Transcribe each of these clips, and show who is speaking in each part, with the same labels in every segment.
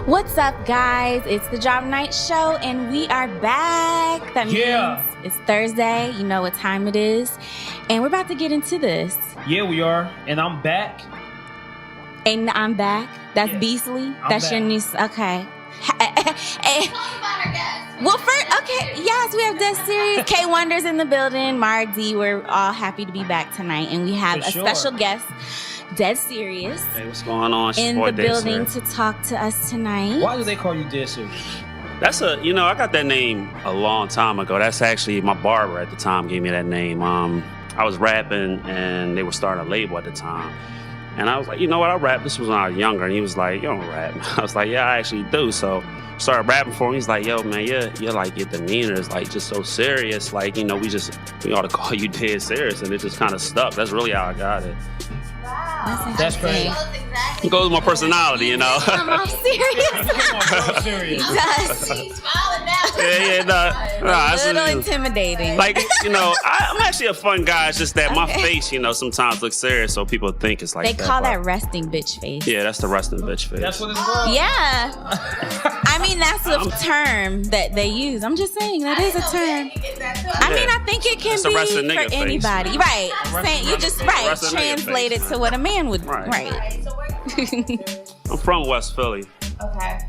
Speaker 1: What's up, guys? It's the Job Night Show, and we are back. That means it's Thursday. You know what time it is. And we're about to get into this.
Speaker 2: Yeah, we are. And I'm back.
Speaker 1: And I'm back. That's Beasley. That's
Speaker 2: back.
Speaker 1: your niece. Okay. Well, first, okay. Yes, we have Dead Serious. K Wonder's in the building. Mara D. We're all happy to be back tonight. And we have a special guest, Dead Serious.
Speaker 3: Hey, what's going on?
Speaker 1: In the building to talk to us tonight.
Speaker 2: Why do they call you Dead Serious?
Speaker 3: That's I got that name a long time ago. That's actually my barber at the time gave me that name. I was rapping and they were starting a label at the time. And I was like, you know what, I rap. This was when I was younger. And he was like, you don't rap. I was like, yeah, I actually do. So started rapping for him. He's like, yo, man, you're like, your demeanor is like just so serious. Like, we ought to call you Dead Serious. And it just kind of stuck. That's really how I got it.
Speaker 1: Wow.
Speaker 2: That's great.
Speaker 3: It goes with my personality,
Speaker 1: Come off serious.
Speaker 3: Yeah,
Speaker 1: A little intimidating.
Speaker 3: Like, I'm actually a fun guy. It's just that my face, sometimes looks serious, so people think it's like
Speaker 1: they
Speaker 3: that.
Speaker 1: call that resting bitch face.
Speaker 3: Yeah, that's the resting bitch face.
Speaker 2: That's what it's called?
Speaker 1: Yeah. I mean, that's a term that they use. I'm just saying, that is a term. I mean, I think it can be for anybody.
Speaker 3: Face.
Speaker 1: Right. Saying you just, translate it to what a man would. Right.
Speaker 3: I'm from West Philly.
Speaker 4: Okay.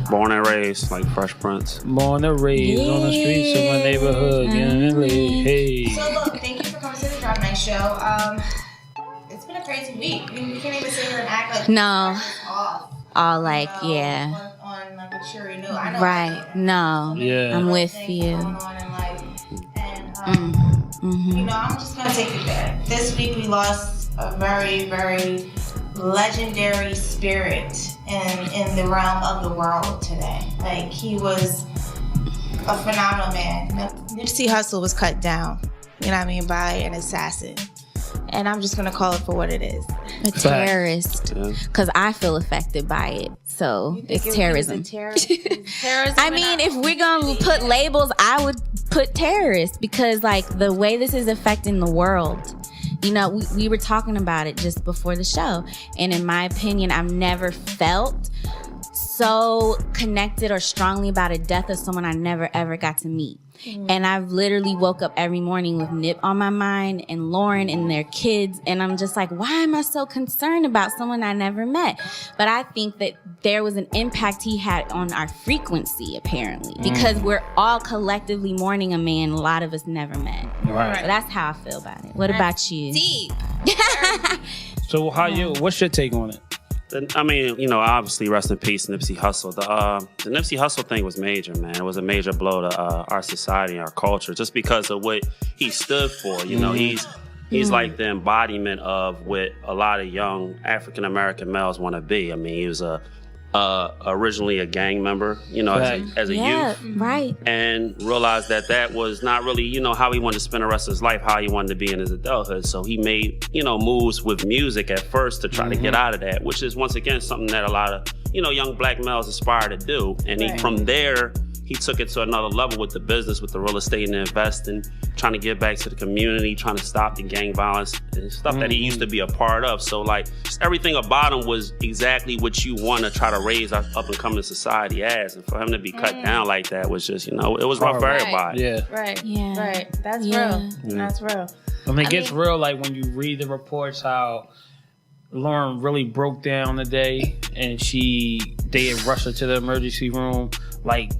Speaker 3: Born and raised, like Fresh Prince.
Speaker 2: Born and raised on the streets of my neighborhood. Hey.
Speaker 4: So look, thank you for coming to the Job Night Show. It's been a crazy week. You can't even sit here and act like
Speaker 1: no.
Speaker 4: Off.
Speaker 1: All like,
Speaker 4: On like a cheery note. I know.
Speaker 1: Right. No.
Speaker 2: Yeah.
Speaker 1: I'm with you.
Speaker 4: Going on in life. And I'm just gonna take it there. This week we lost a very, very legendary spirit in the realm of the world today. Like, he was a phenomenal man. Nipsey Hussle was cut down, by an assassin. And I'm just gonna call it for what it is.
Speaker 1: A terrorist. Because I feel affected by it. So it's terrorism.
Speaker 4: Terrorism.
Speaker 1: I mean, if we're gonna put labels, I would put terrorist, because like the way this is affecting the world. We were talking about it just before the show. And in my opinion, I've never felt so connected or strongly about a death of someone I never, ever got to meet. And I've literally woke up every morning with Nip on my mind and Lauren and their kids. And I'm just like, why am I so concerned about someone I never met? But I think that there was an impact he had on our frequency, apparently, because we're all collectively mourning a man a lot of us never met.
Speaker 2: Right.
Speaker 1: So that's how I feel about it. What about you?
Speaker 4: Deep.
Speaker 2: So what's your take on it?
Speaker 3: I mean, obviously, rest in peace, Nipsey Hussle. The Nipsey Hussle thing was major, man. It was a major blow to our society and our culture, just because of what he stood for. He's like the embodiment of what a lot of young African American males want to be. I mean, he was originally a gang member, as a youth,
Speaker 1: right,
Speaker 3: and realized that was not really, how he wanted to spend the rest of his life, how he wanted to be in his adulthood. So he made, moves with music at first to try to get out of that, which is once again something that a lot of, young black males aspire to do. And from there, he took it to another level with the business, with the real estate and investing, trying to give back to the community, trying to stop the gang violence and stuff that he used to be a part of. So just everything about him was exactly what you want to try to raise our up and coming society as. And for him to be cut down like that was just, it was rough for everybody.
Speaker 2: Yeah.
Speaker 4: Right.
Speaker 1: Yeah.
Speaker 4: Right. That's real. That's real.
Speaker 2: It gets real, like when you read the reports how Lauren really broke down the day and they had rushed her to the emergency room. Like,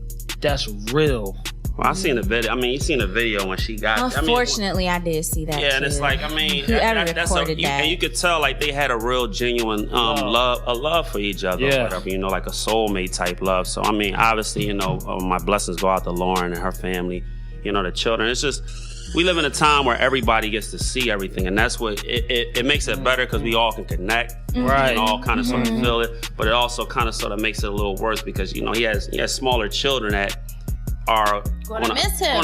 Speaker 2: that's real.
Speaker 3: Well, I seen the video. I mean, you seen the video when she got.
Speaker 1: Unfortunately, I did see that.
Speaker 3: Yeah,
Speaker 1: too.
Speaker 3: and it's like,
Speaker 1: whoever recorded that,
Speaker 3: and you could tell like they had a real genuine love for each other, or whatever. Like a soulmate type love. So I mean, obviously, my blessings go out to Lauren and her family. The children. It's just we live in a time where everybody gets to see everything, and that's what it makes it better, because we all can connect, right? And all kind of sort of feel it, but it also kind of sort of makes it a little worse because he has smaller children that are
Speaker 4: gonna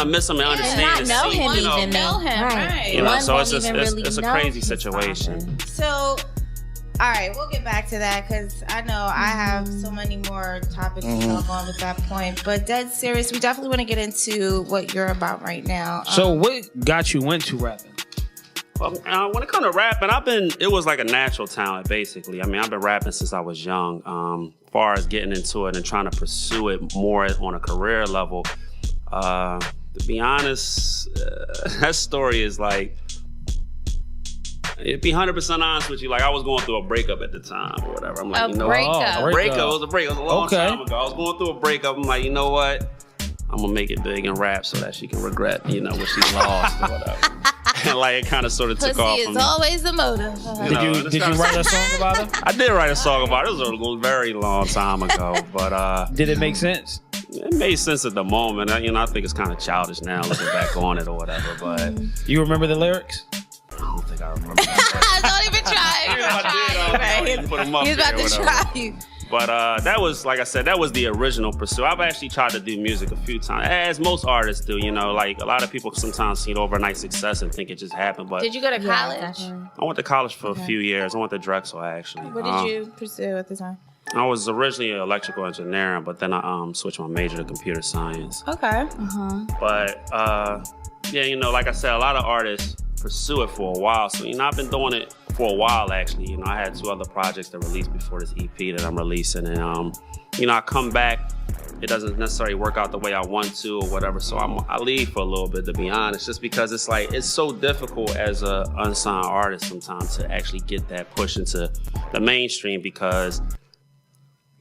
Speaker 4: miss him
Speaker 3: and understand and
Speaker 1: know
Speaker 3: see
Speaker 1: him,
Speaker 4: even know him, right?
Speaker 3: So it's a crazy situation.
Speaker 4: So. All right, we'll get back to that because I know I have so many more topics to talk on with that point. But Dead Serious, we definitely want to get into what you're about right now.
Speaker 2: So what got you into rapping?
Speaker 3: When it comes to rapping, it was like a natural talent, basically. I mean, I've been rapping since I was young. As far as getting into it and trying to pursue it more on a career level, to be honest, that story is like, to be 100% honest with you, like I was going through a breakup at the time or whatever. I'm like,
Speaker 1: It was a breakup.
Speaker 3: It was a long time ago. I was going through a breakup. I'm like, you know what? I'm gonna make it big and rap so that she can regret, what she's lost or whatever. And like it kind of sort of took off.
Speaker 1: Pussy is always the motive.
Speaker 2: Did you write a song about it?
Speaker 3: I did write a song about it. It was a very long time ago, but
Speaker 2: did it make sense?
Speaker 3: It made sense at the moment. I think it's kind of childish now looking back on it or whatever. But
Speaker 2: you remember the lyrics?
Speaker 3: I don't think I remember that.
Speaker 1: Don't even try. He's about to try you.
Speaker 3: But that was, like I said, that was the original pursuit. I've actually tried to do music a few times, as most artists do. Like a lot of people sometimes see overnight success and think it just happened. But
Speaker 1: did you go to college?
Speaker 3: I went to college for a few years. I went to Drexel, actually.
Speaker 4: What did you pursue at the time?
Speaker 3: I was originally electrical engineering, but then I switched my major to computer science.
Speaker 4: Okay.
Speaker 3: But like I said, a lot of artists pursue it for a while. So, I've been doing it for a while, actually. I had 2 other projects that released before this EP that I'm releasing. And, I come back, it doesn't necessarily work out the way I want to or whatever. So I leave for a little bit, to be honest, just because it's like, it's so difficult as a unsigned artist sometimes to actually get that push into the mainstream, because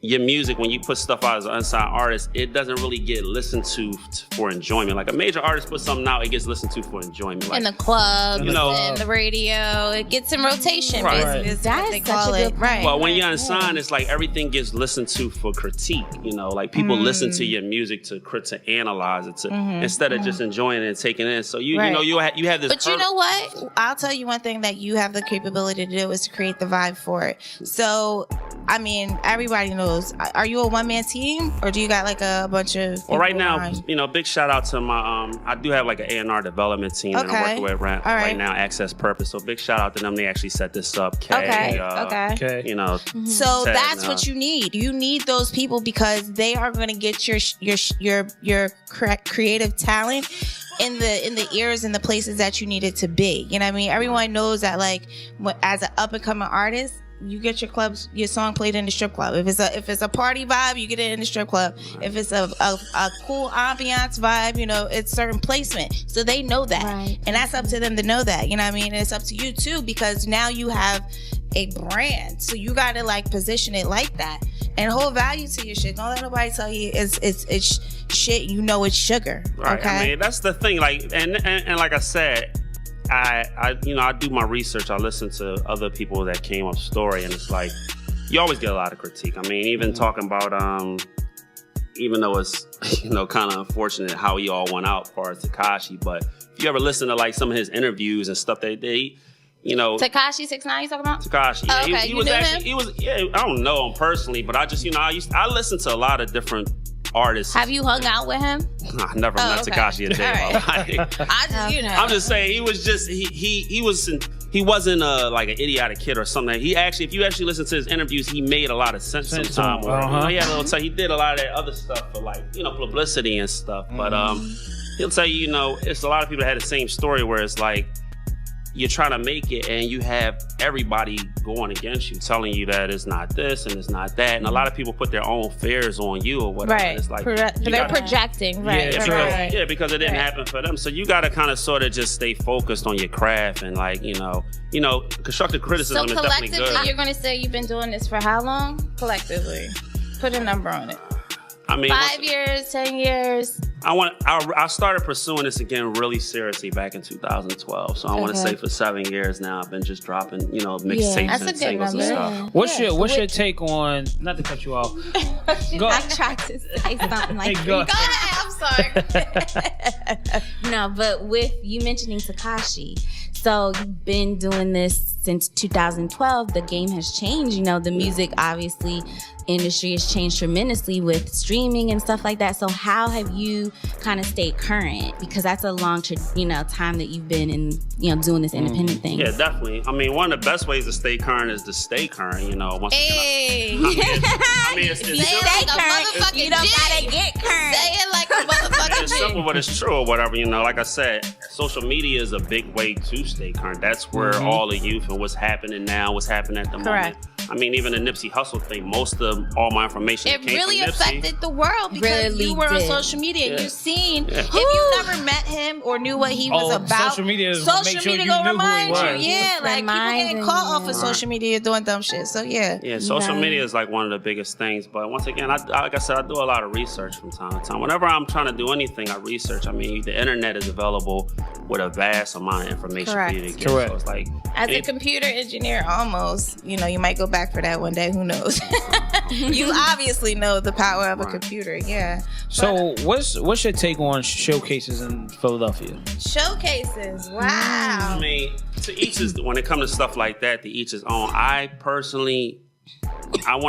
Speaker 3: your music, when you put stuff out as an unsigned artist, it doesn't really get listened to for enjoyment. Like a major artist puts something out, it gets listened to for enjoyment. Like,
Speaker 1: in the clubs, in the radio, it gets in rotation.
Speaker 3: Right.
Speaker 1: Basically.
Speaker 4: That is such a good
Speaker 1: right.
Speaker 3: Well, when you're unsigned, it's like everything gets listened to for critique. Like people listen to your music to analyze it, instead of just enjoying it and taking it in. So you have this.
Speaker 4: But you know what? I'll tell you one thing that you have the capability to do is to create the vibe for it. So, I mean, everybody knows. Are you a one-man team, or do you got like a bunch of?
Speaker 3: Well, right now, big shout out to my. I do have like an A&R development team that I'm working with right now, Access Purpose. So big shout out to them. They actually set this up.
Speaker 4: Okay. So that's what you need. You need those people because they are going to get your creative talent in the ears and the places that you need it to be. You know what I mean? Everyone knows that, like, as an up and coming artist, you get your song played in the strip club. If it's a party vibe, you get it in the strip club. If it's a cool ambiance vibe, it's certain placement. So they know that. Right. And that's up to them to know that. You know what I mean? And it's up to you too, because now you have a brand. So you gotta like position it like that. And hold value to your shit. Don't let nobody tell you it's shit, it's sugar.
Speaker 3: Right.
Speaker 4: Okay?
Speaker 3: I mean, that's the thing. Like and like I said, I do my research. I listen to other people that came up story, and it's like you always get a lot of critique. I mean, even talking about even though it's kind of unfortunate how he all went out as far as Tekashi, but if you ever listen to like some of his interviews and stuff, they
Speaker 1: Tekashi 6ix9ine you talking about?
Speaker 3: Tekashi,
Speaker 1: oh, okay.
Speaker 3: he was actually him? I don't know him personally, but I just I listen to a lot of different artists.
Speaker 1: Have you hung out with him?
Speaker 3: I never met Tekashi a day in my life. I'm just saying he was just he wasn't like an idiotic kid or something. He actually, if you actually listen to his interviews, he made a lot of sense sometimes. He did a lot of that other stuff for like publicity and stuff. But he'll tell you, it's a lot of people that had the same story where it's like you're trying to make it and you have everybody going against you, telling you that it's not this and it's not that. And a lot of people put their own fears on you or whatever.
Speaker 1: Right.
Speaker 3: It's like,
Speaker 1: they're projecting. Right.
Speaker 3: Yeah, because it didn't happen for them. So you got to kind of sort of just stay focused on your craft and like, constructive criticism is definitely good.
Speaker 1: So collectively, you're going to say you've been doing this for how long? Collectively. Put a number on it.
Speaker 3: I mean,
Speaker 1: 5 years, 10 years.
Speaker 3: I started pursuing this again really seriously back in 2012. So I want to say for 7 years now, I've been just dropping, mixtapes and singles and stuff.
Speaker 2: What's your take on? Not to cut you off.
Speaker 1: Go. I tried to say something like.
Speaker 2: Go
Speaker 1: ahead. I'm sorry. No, but with you mentioning Tekashi, so you've been doing this since 2012. The game has changed. The music, obviously, industry has changed tremendously with streaming and stuff like that. So how have you kind of stayed current? Because that's a long, time that you've been in, doing this independent thing.
Speaker 3: Yeah, definitely. I mean, one of the best ways to stay current is to stay current. Once
Speaker 5: Hey.
Speaker 3: again, I mean, it's
Speaker 5: Say it like a motherfucking
Speaker 1: You don't gotta
Speaker 5: G.
Speaker 1: get current.
Speaker 5: Say it like a motherfucking
Speaker 3: it's
Speaker 5: G.
Speaker 3: simple, but it's true or whatever. Like I said, social media is a big way to stay current. That's where all the youth and what's happening now, what's happening at the
Speaker 5: Correct.
Speaker 3: moment. I mean, even the Nipsey Hussle thing, most of all my information
Speaker 5: It
Speaker 3: came
Speaker 5: really
Speaker 3: from Nipsey.
Speaker 5: affected the world because
Speaker 1: Really
Speaker 5: you were on
Speaker 1: did.
Speaker 5: social media.
Speaker 3: Yeah.
Speaker 5: You've seen,
Speaker 3: Yeah.
Speaker 5: if you never met him or knew what he was about,
Speaker 2: social media is what
Speaker 5: social
Speaker 2: make sure
Speaker 5: media
Speaker 2: you
Speaker 5: gonna
Speaker 2: knew who he
Speaker 5: remind
Speaker 2: was.
Speaker 5: you. Yeah, like people getting
Speaker 1: Reminding
Speaker 5: caught off
Speaker 1: you.
Speaker 5: of social media doing dumb shit. So yeah.
Speaker 3: Yeah, social
Speaker 1: Right.
Speaker 3: media is like one of the biggest things. But once again, like I said, I do a lot of research from time to time. Whenever I'm trying to do anything, I research. I mean, the internet is available with a vast amount of information for you to
Speaker 5: Correct.
Speaker 3: get.
Speaker 2: Correct.
Speaker 3: So it's like,
Speaker 5: As a computer engineer, almost, you might go back for that one day. Who knows? You obviously know the power of a
Speaker 3: Right.
Speaker 5: computer. Yeah.
Speaker 2: So what's your take on showcases in Philadelphia?
Speaker 5: Showcases.
Speaker 3: I
Speaker 5: Wow.
Speaker 3: mean, to each is when it comes to stuff like that, to each his own. I personally, I don't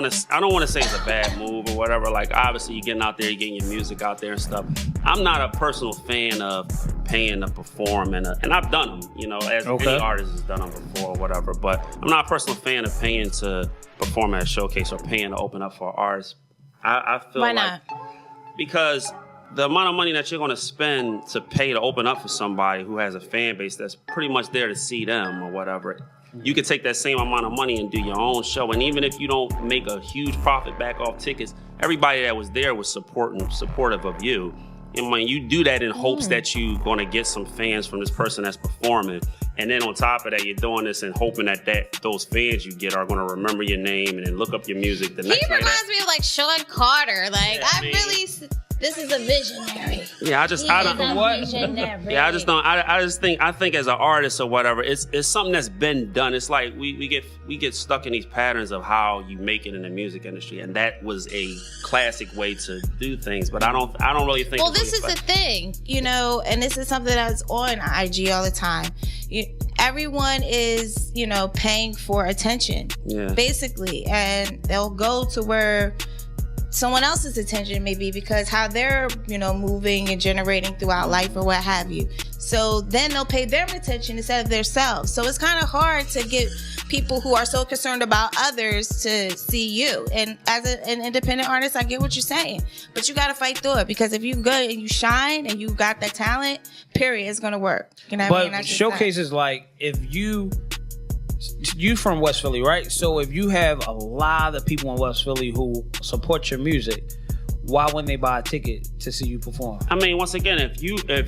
Speaker 3: want to say it's a bad move or whatever. Like, obviously, you're getting out there, you're getting your music out there and stuff. I'm not a personal fan of paying to perform, and I've done them, as
Speaker 2: Okay.
Speaker 3: any artist has done them before or whatever. But I'm not a personal fan of paying to perform at a showcase or paying to open up for artists. I feel
Speaker 5: Why
Speaker 3: like
Speaker 5: not?
Speaker 3: because the amount of money that you're going to spend to pay to open up for somebody who has a fan base that's pretty much there to see them or whatever, you could take that same amount of money and do your own show. And even if you don't make a huge profit back off tickets, everybody that was there was supportive of you. And when you do that in hopes that you're going to get some fans from this person that's performing, and then on top of that, you're doing this and hoping that those fans you get are going to remember your name and then look up your music the
Speaker 5: He
Speaker 3: next night.
Speaker 5: reminds me of like Sean Carter. Like,
Speaker 3: Yeah, I
Speaker 5: I
Speaker 3: mean-
Speaker 5: really, this is a visionary.
Speaker 3: Yeah, I don't.
Speaker 2: What?
Speaker 3: Yeah, I just don't. I think as an artist or whatever, it's something that's been done. It's like we get stuck in these patterns of how you make it in the music industry, and that was a classic way to do things. But I don't really think.
Speaker 5: Well,
Speaker 3: it's
Speaker 5: this is
Speaker 3: really
Speaker 5: the thing, and this is something that's on IG all the time. Everyone is, paying for attention,
Speaker 3: Yeah.
Speaker 5: basically, and they'll go to where someone else's attention may be because how they're, moving and generating throughout life or what have you. So then they'll pay them attention instead of themselves. So it's kind of hard to get people who are so concerned about others to see you. And as an independent artist, I get what you're saying, but you got to fight through it because if you're good and you shine and you got that talent, period, it's going to work. You know what I mean?
Speaker 2: But
Speaker 5: That's just
Speaker 2: showcases like if you from West Philly, right? So if you have a lot of people in West Philly who support your music, why wouldn't they buy a ticket to see you perform?
Speaker 3: I mean, once again, if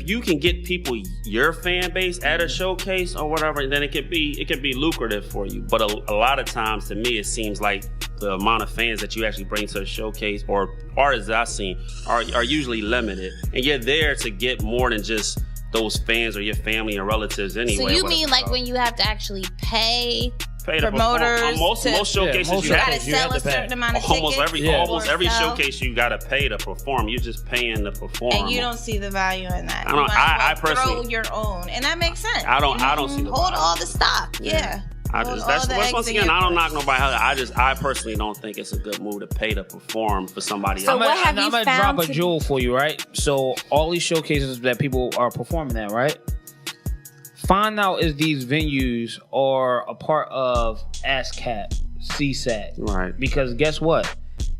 Speaker 3: you can get people your fan base at a showcase or whatever, then it could be lucrative for you. But a lot of times, to me, it seems like the amount of fans that you actually bring to a showcase or artists that I've seen are usually limited, and you're there to get more than just those fans or your family and relatives anyway.
Speaker 5: So you
Speaker 3: whatever.
Speaker 5: mean like when you have to actually pay
Speaker 3: Pay to
Speaker 5: promoters
Speaker 3: perform. Most
Speaker 5: to-
Speaker 3: showcases
Speaker 2: most
Speaker 3: you
Speaker 5: you
Speaker 3: have
Speaker 5: gotta
Speaker 3: to
Speaker 2: you have
Speaker 5: sell a
Speaker 2: to pay.
Speaker 5: certain amount of
Speaker 3: almost
Speaker 5: tickets?
Speaker 3: every
Speaker 5: or sell,
Speaker 3: showcase you gotta pay to perform. You're just paying to perform.
Speaker 5: and you don't see the value in that.
Speaker 3: I don't-
Speaker 5: You might
Speaker 3: I
Speaker 5: as well
Speaker 3: personally-
Speaker 5: throw your own, and that makes sense.
Speaker 3: I don't see the
Speaker 5: Hold
Speaker 3: value.
Speaker 5: all the stock. Yeah. Hold all the eggs
Speaker 3: Once
Speaker 5: in
Speaker 3: again,
Speaker 5: your
Speaker 3: I don't knock
Speaker 5: basket.
Speaker 3: nobody. I personally don't think it's a good move to pay to perform for somebody
Speaker 1: So
Speaker 3: else.
Speaker 1: what have
Speaker 2: I'm
Speaker 1: you
Speaker 2: gonna
Speaker 1: found
Speaker 2: drop a
Speaker 1: to-
Speaker 2: jewel for you, right? So all these showcases that people are performing at, right? Find out if these venues are a part of ASCAP, CSAT.
Speaker 3: Right.
Speaker 2: Because guess what?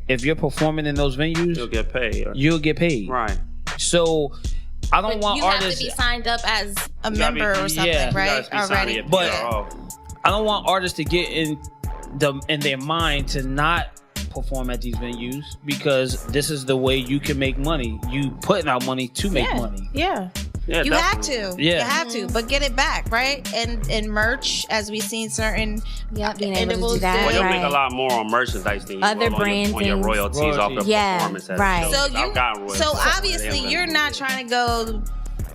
Speaker 2: If you're performing in those venues,
Speaker 3: You'll get paid.
Speaker 2: you'll get paid.
Speaker 3: Right.
Speaker 2: So I don't
Speaker 5: But
Speaker 2: want
Speaker 5: you have
Speaker 2: artists.
Speaker 5: to be signed up as a
Speaker 3: You gotta be-
Speaker 5: member or something,
Speaker 2: yeah,
Speaker 3: You gotta
Speaker 5: right?
Speaker 3: be signing your
Speaker 2: But-
Speaker 3: PRO.
Speaker 2: I don't want artists to get in their mind to not perform at these venues because this is the way you can make money. You putting out money to make money.
Speaker 5: Yeah.
Speaker 3: Yeah,
Speaker 5: You have
Speaker 3: definitely.
Speaker 5: to.
Speaker 2: Yeah.
Speaker 5: You have to, but get it back, right? And merch, as we've seen certain
Speaker 1: Yep, being able to
Speaker 5: individuals
Speaker 1: do that.
Speaker 3: Well, you'll
Speaker 1: Right.
Speaker 3: make a lot more on merchandise than you
Speaker 1: Other
Speaker 3: will on
Speaker 1: brand
Speaker 3: your
Speaker 1: things.
Speaker 3: royalties off the
Speaker 1: Yeah,
Speaker 3: performance. At
Speaker 1: right.
Speaker 3: the
Speaker 5: So
Speaker 3: shows. I've gotten royalties
Speaker 5: so
Speaker 3: off of
Speaker 5: obviously
Speaker 3: them.
Speaker 5: you're not trying to go,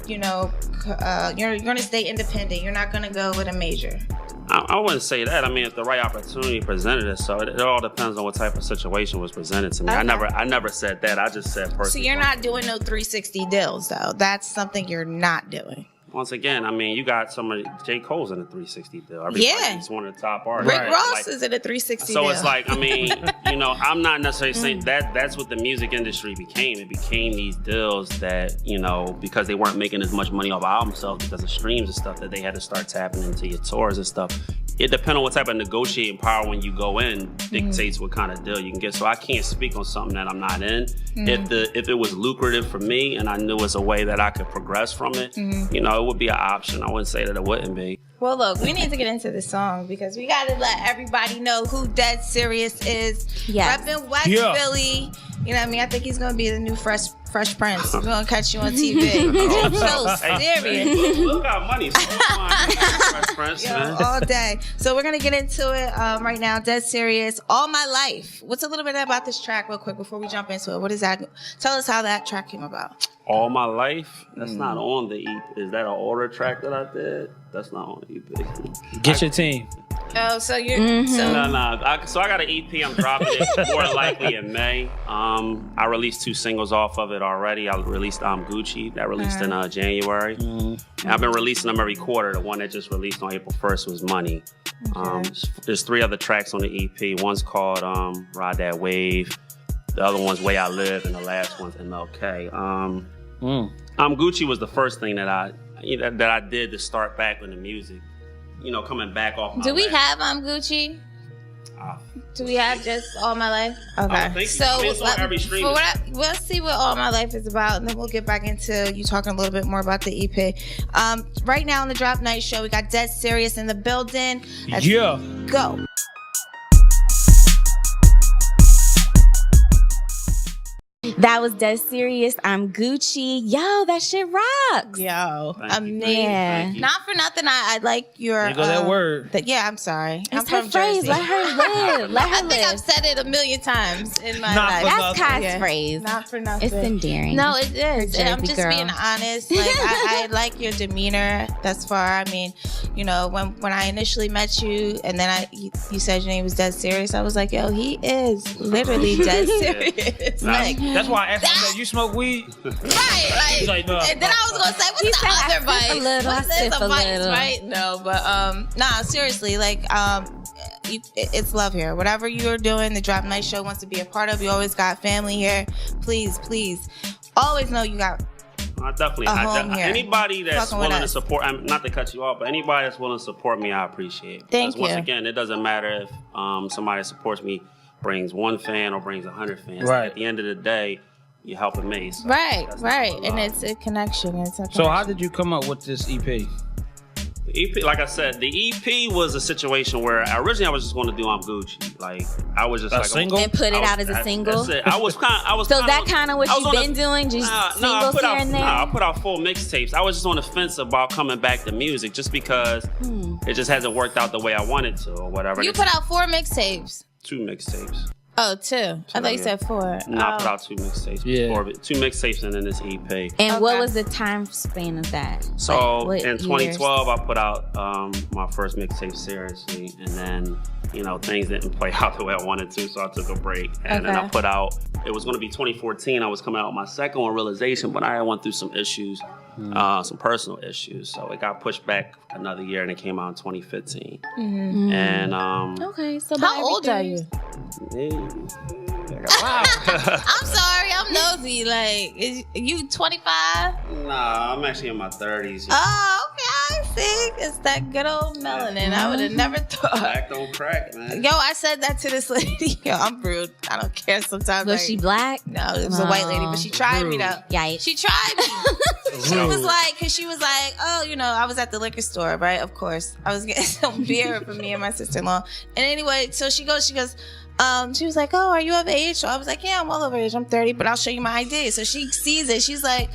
Speaker 5: you're going to stay independent. You're not going to go with a major.
Speaker 3: I wouldn't say that. I mean, if the right opportunity presented itself, it all depends on what type of situation was presented to me.
Speaker 5: Okay.
Speaker 3: I never said that. I just said personally.
Speaker 5: So you're not doing no 360 deals though. That's something you're not doing.
Speaker 3: once again, I mean, you got somebody, J. Cole's in a 360 deal. He's one of the top artists.
Speaker 5: Rick Ross is in a 360
Speaker 3: so
Speaker 5: deal.
Speaker 3: it's like, I mean, you know, I'm not necessarily saying that's what the music industry became. It became these deals that, you know, because they weren't making as much money off album sales because of streams and stuff, that they had to start tapping into your tours and stuff. It depends on what type of negotiating power when you go in dictates what kind of deal you can get. So I can't speak on something that I'm not in. If it was lucrative for me and I knew it was a way that I could progress from it, you know, it would be an option. I wouldn't say that it wouldn't be.
Speaker 5: Well, look, we need to get into the song because we got to let everybody know who Dead Serious is.
Speaker 1: Yes.
Speaker 5: Repping West Philly. You know what I mean? I think he's going to be the new Fresh Prince. We're going to catch you on TV. So serious.
Speaker 3: Look how money. Fresh Prince, man.
Speaker 5: All day. So we're going to get into it right now. Dead Serious. All My Life. What's a little bit about this track real quick before we jump into it? What is that? Tell us how that track came about.
Speaker 3: All My Life? That's not on the EP. Is that an older track that I did? That's not on the EP.
Speaker 2: Get your team.
Speaker 5: Oh, so you're...
Speaker 3: No. So I got an EP. I'm dropping it more likely in May. I released 2 singles off of it already. I released Gucci. That released in January. And I've been releasing them every quarter. The one that just released on April 1st was Money. There's 3 other tracks on the EP. One's called Ride That Wave. The other one's Way I Live. And the last one's MLK. Gucci was the first thing that I did to start back with the music. You know, coming back off my
Speaker 5: Do we
Speaker 3: last-
Speaker 5: have Gucci? Do we have just All My Life? Okay.
Speaker 3: So I mean, it's on every stream.
Speaker 5: We'll see what All My Life is about, and then we'll get back into you talking a little bit more about the EP. Right now on the Drop Night Show, we got Dead Serious in the building. Let's go.
Speaker 1: That was Dead Serious. I'm Gucci. Yo, that shit rocks.
Speaker 5: Yo,
Speaker 3: Thank you.
Speaker 5: amazing.
Speaker 1: Yeah.
Speaker 5: Not for nothing. I like your.
Speaker 2: There go that word.
Speaker 5: Yeah, I'm sorry. I'm
Speaker 1: It's her
Speaker 5: from
Speaker 1: phrase.
Speaker 5: Jersey.
Speaker 1: Let her live. Let her
Speaker 5: I think
Speaker 1: live.
Speaker 5: I've said it a million times in my
Speaker 2: Not
Speaker 5: life.
Speaker 2: for
Speaker 1: That's Kai's
Speaker 5: Yeah.
Speaker 1: phrase.
Speaker 5: Not for nothing.
Speaker 1: It's endearing.
Speaker 5: No, it is. And I'm
Speaker 1: Jersey
Speaker 5: just
Speaker 1: girl.
Speaker 5: being honest. Like I like your demeanor thus far. I mean, you know, when I initially met you, and then you said your name was Dead Serious, I was like, yo, he is literally dead serious. Like,
Speaker 2: That's why I asked him, you smoke weed?
Speaker 5: right,
Speaker 2: He's like, no.
Speaker 5: and then I was gonna say,
Speaker 1: He
Speaker 5: what's the
Speaker 1: said, I
Speaker 5: other
Speaker 1: sip a
Speaker 5: vice?
Speaker 1: little, I
Speaker 5: What's this
Speaker 1: sip
Speaker 5: a
Speaker 1: a
Speaker 5: vice,
Speaker 1: little.
Speaker 5: right? No, but nah, seriously, like it's love here. Whatever you're doing, the Drop Night Show wants to be a part of. You always got family here. Please, always know you got. Here.
Speaker 3: Anybody that's
Speaker 5: Fucking with
Speaker 3: willing to
Speaker 5: us.
Speaker 3: support, not to cut you off, but anybody that's willing to support me, I appreciate.
Speaker 5: Thank
Speaker 3: Once
Speaker 5: you.
Speaker 3: again, it doesn't matter if somebody supports me brings 1 fan or brings 100 fans.
Speaker 2: Right.
Speaker 3: At the end of the day, you're helping me. So
Speaker 5: Right,
Speaker 3: that's
Speaker 5: right,
Speaker 3: what
Speaker 5: and
Speaker 3: I
Speaker 5: it's a connection.
Speaker 2: So how did you come up with this EP?
Speaker 3: The EP, like I said, the EP was a situation where originally I was just going to do Gucci. Like I was just
Speaker 2: A
Speaker 3: like
Speaker 2: single?
Speaker 1: And put it out as a
Speaker 3: That's
Speaker 1: single.
Speaker 3: it. I was
Speaker 1: So that kind of what
Speaker 3: I was
Speaker 1: you've
Speaker 3: on
Speaker 1: been
Speaker 3: the-
Speaker 1: doing, just
Speaker 3: I
Speaker 1: singles
Speaker 3: put
Speaker 1: here
Speaker 3: out,
Speaker 1: and there.
Speaker 3: I put out full mixtapes. I was just on the fence about coming back to music just because it just hasn't worked out the way I wanted to or whatever.
Speaker 5: You put out 4 mixtapes.
Speaker 3: 2 mixtapes.
Speaker 5: Oh, 2. I thought you said 4.
Speaker 3: No, I put out 2 mixtapes
Speaker 2: Yeah.
Speaker 3: before, but 2 mixtapes and then this EP.
Speaker 1: And what
Speaker 5: Okay.
Speaker 1: was the time span of that?
Speaker 3: So
Speaker 1: Like, what
Speaker 3: in
Speaker 1: years?
Speaker 3: 2012, I put out my first mixtape Seriously, and then things didn't play out the way I wanted to, so I took a break. And then I
Speaker 5: Okay.
Speaker 3: put out. It was going to be 2014. I was coming out with my second one, Realization, but I went through some issues, some personal issues, so it got pushed back another year, and it came out in 2015. And
Speaker 1: Okay, so
Speaker 5: How old are you?
Speaker 3: wow.
Speaker 5: I'm sorry, I'm nosy. Like, is you 25?
Speaker 3: Nah, I'm actually in my 30s.
Speaker 5: Oh, okay. See, it's that good old melanin. I would have never thought.
Speaker 3: Black don't crack, man.
Speaker 5: Yo, I said that to this lady. Yo, I'm rude. I don't care sometimes.
Speaker 1: Was
Speaker 5: like,
Speaker 1: she black?
Speaker 5: No, it was a white lady, but she tried me though.
Speaker 1: Yikes.
Speaker 5: She tried me. She was like, cause she was like, oh, I was at the liquor store, right? Of course. I was getting some beer for me and my sister-in-law. And anyway, so she goes, she was like, oh, are you of age? So I was like, yeah, I'm well over age. I'm 30, but I'll show you my ID. So she sees it. She's like,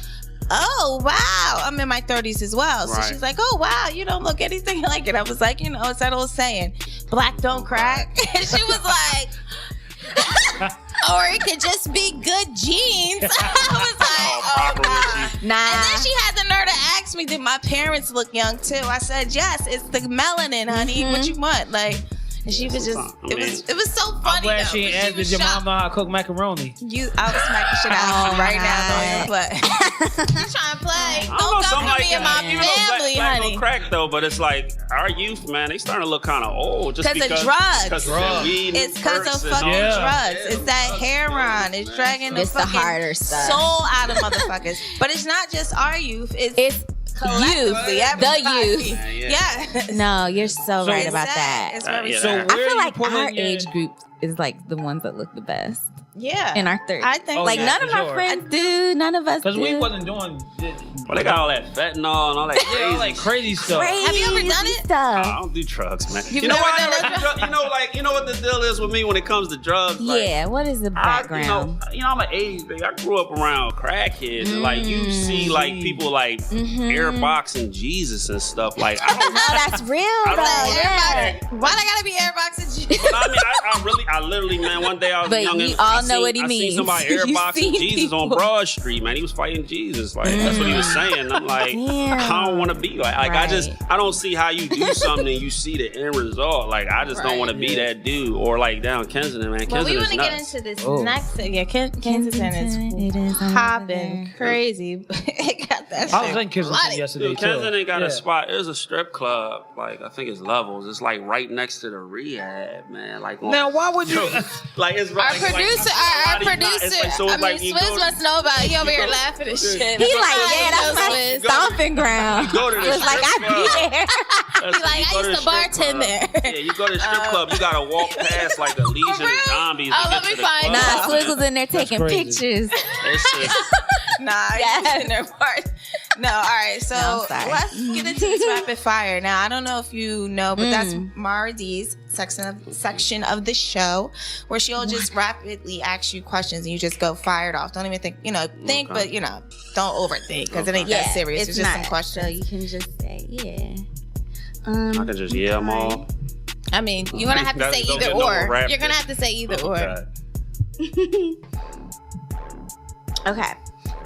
Speaker 5: oh, wow. I'm in my 30s as well. So
Speaker 3: Right.
Speaker 5: she's like, oh, wow, you don't look anything like it. I was like, it's that old saying, black don't crack. And she was like, or it could just be good genes. I was like, oh, God.
Speaker 1: Nah.
Speaker 5: And then she had the nerve to ask me, did my parents look young too? I said, yes, it's the melanin, honey. What you want? Like, And she was just,
Speaker 3: I mean,
Speaker 5: it was so funny.
Speaker 2: I'm glad
Speaker 5: though,
Speaker 2: she ain't
Speaker 5: because
Speaker 2: asked, did
Speaker 5: was
Speaker 2: your mom
Speaker 5: shocked.
Speaker 2: know how to cook macaroni?
Speaker 5: I was smacking shit out of you right now.
Speaker 1: God.
Speaker 5: Don't even play. You trying to play?
Speaker 3: I
Speaker 5: Don't
Speaker 3: know
Speaker 5: come
Speaker 3: something
Speaker 5: for
Speaker 3: like
Speaker 5: me and
Speaker 3: that.
Speaker 5: my
Speaker 3: Even though
Speaker 5: family,
Speaker 3: black
Speaker 5: honey.
Speaker 3: don't crack though, but it's like our youth, man, they starting to look kind of old just
Speaker 5: 'Cause of
Speaker 3: because
Speaker 5: drugs.
Speaker 3: Because
Speaker 2: Drugs.
Speaker 3: weed and
Speaker 5: It's because
Speaker 3: perks
Speaker 5: of
Speaker 3: and
Speaker 5: fucking
Speaker 3: all
Speaker 2: Yeah.
Speaker 3: that.
Speaker 5: drugs. It's that heroin. It's dragging the
Speaker 1: It's the
Speaker 5: fucking
Speaker 1: harder stuff.
Speaker 5: soul out of motherfuckers. But it's not just our youth. It's
Speaker 1: It's
Speaker 5: collectively
Speaker 1: youth.
Speaker 5: everybody.
Speaker 1: The youth.
Speaker 5: Yeah.
Speaker 1: No, you're so right
Speaker 5: It's
Speaker 1: about
Speaker 5: sad.
Speaker 1: that.
Speaker 5: It's very
Speaker 3: Yeah.
Speaker 5: sad.
Speaker 1: I
Speaker 2: where
Speaker 1: feel
Speaker 2: you
Speaker 1: like
Speaker 2: pulling
Speaker 1: our
Speaker 2: your-
Speaker 1: age group is like the ones that look the best
Speaker 5: Yeah.
Speaker 1: in our 30s.
Speaker 5: I think
Speaker 2: Oh,
Speaker 1: like
Speaker 2: yeah,
Speaker 1: none of
Speaker 2: for
Speaker 1: my
Speaker 2: sure.
Speaker 1: friends do. None of us do.
Speaker 2: Because we wasn't doing
Speaker 3: Well, they got all that fentanyl and all that crazy.
Speaker 2: all like crazy stuff.
Speaker 1: Crazy
Speaker 5: Have you ever done it?
Speaker 1: Stuff.
Speaker 3: I don't do drugs, man.
Speaker 5: You've
Speaker 3: You know
Speaker 5: never
Speaker 3: what?
Speaker 5: done that?
Speaker 3: You know what the deal is with me when it comes to drugs. Like,
Speaker 1: Yeah. What is the background?
Speaker 3: you know, I'm an age baby. I grew up around crackheads, and like you see, like people like airboxing Jesus and stuff. Like I don't.
Speaker 1: Oh, that's real
Speaker 3: I
Speaker 1: though.
Speaker 3: don't-
Speaker 1: Yeah.
Speaker 5: Why they gotta be airboxing you?
Speaker 3: But I mean, I literally, man. One day I was
Speaker 1: But
Speaker 3: young
Speaker 1: we
Speaker 3: and
Speaker 1: all
Speaker 3: I
Speaker 1: know
Speaker 3: seen,
Speaker 1: what he
Speaker 3: I
Speaker 1: means.
Speaker 3: seen somebody
Speaker 1: You
Speaker 3: airboxing
Speaker 1: see
Speaker 3: Jesus on
Speaker 1: people.
Speaker 3: Broad Street, man. He was fighting Jesus. Like that's what he was saying. I'm like,
Speaker 1: Damn.
Speaker 3: I don't want to be like
Speaker 1: Right.
Speaker 3: I don't see how you do something and you see the end result. Like I just don't want to be that dude. Or like down Kensington, man.
Speaker 5: Well, we
Speaker 3: Kensington
Speaker 5: want
Speaker 3: is
Speaker 5: to get
Speaker 3: nuts.
Speaker 5: into this
Speaker 2: Oh.
Speaker 5: next thing. Yeah, Kensington
Speaker 1: It
Speaker 5: is
Speaker 1: is over
Speaker 5: popping
Speaker 1: there.
Speaker 5: crazy. It got that
Speaker 2: I was
Speaker 5: shit
Speaker 2: in Kensington
Speaker 5: flooded.
Speaker 2: yesterday
Speaker 3: Dude,
Speaker 2: too.
Speaker 3: Kensington got
Speaker 2: Yeah.
Speaker 3: a spot. There's a strip club. Like I think it's Levels. It's like right next to the rehab, man. Like on,
Speaker 2: Now, why would you?
Speaker 3: like it's
Speaker 5: Our
Speaker 3: right.
Speaker 5: producer, our producer.
Speaker 3: So it's like you
Speaker 5: Swizz
Speaker 3: go-
Speaker 5: must know about it. He over here laughing and shit.
Speaker 1: He like, yeah, that's my
Speaker 5: Swizz.
Speaker 1: stomping ground.
Speaker 3: go to the
Speaker 1: It's like
Speaker 3: strip
Speaker 1: I be
Speaker 3: club.
Speaker 1: there.
Speaker 3: That's-
Speaker 5: He like,
Speaker 3: you
Speaker 5: I
Speaker 3: go to
Speaker 5: used to
Speaker 3: the strip
Speaker 5: bartend
Speaker 3: club.
Speaker 5: there.
Speaker 3: Yeah, you go to the strip club, you gotta walk past like a legion of
Speaker 5: real?
Speaker 3: zombies.
Speaker 5: Oh,
Speaker 3: to
Speaker 5: let
Speaker 3: get
Speaker 5: me
Speaker 3: to the
Speaker 5: find
Speaker 3: club.
Speaker 1: Nah,
Speaker 5: out.
Speaker 1: Swizz was in there taking
Speaker 2: crazy.
Speaker 1: pictures.
Speaker 3: It's just,
Speaker 5: Nah,
Speaker 1: Yes.
Speaker 5: he's in their part. No, all right. So
Speaker 1: No, I'm sorry.
Speaker 5: let's get into this rapid fire. Now, I don't know if you know, but that's Mara D's section of the show where she'll just rapidly ask you questions and you just go fired off. Don't even think, think,
Speaker 3: Okay.
Speaker 5: but don't overthink because it ain't
Speaker 1: Yeah,
Speaker 5: that serious. It's just some
Speaker 1: not.
Speaker 5: questions.
Speaker 1: So you can just say, yeah.
Speaker 3: I can just yell them all.
Speaker 5: I mean, you're gonna have to
Speaker 3: That-
Speaker 5: say
Speaker 3: don't
Speaker 5: either
Speaker 3: get no
Speaker 5: or.
Speaker 3: rap
Speaker 5: You're gonna
Speaker 3: this.
Speaker 5: have to say either or.
Speaker 3: Okay.
Speaker 1: Okay.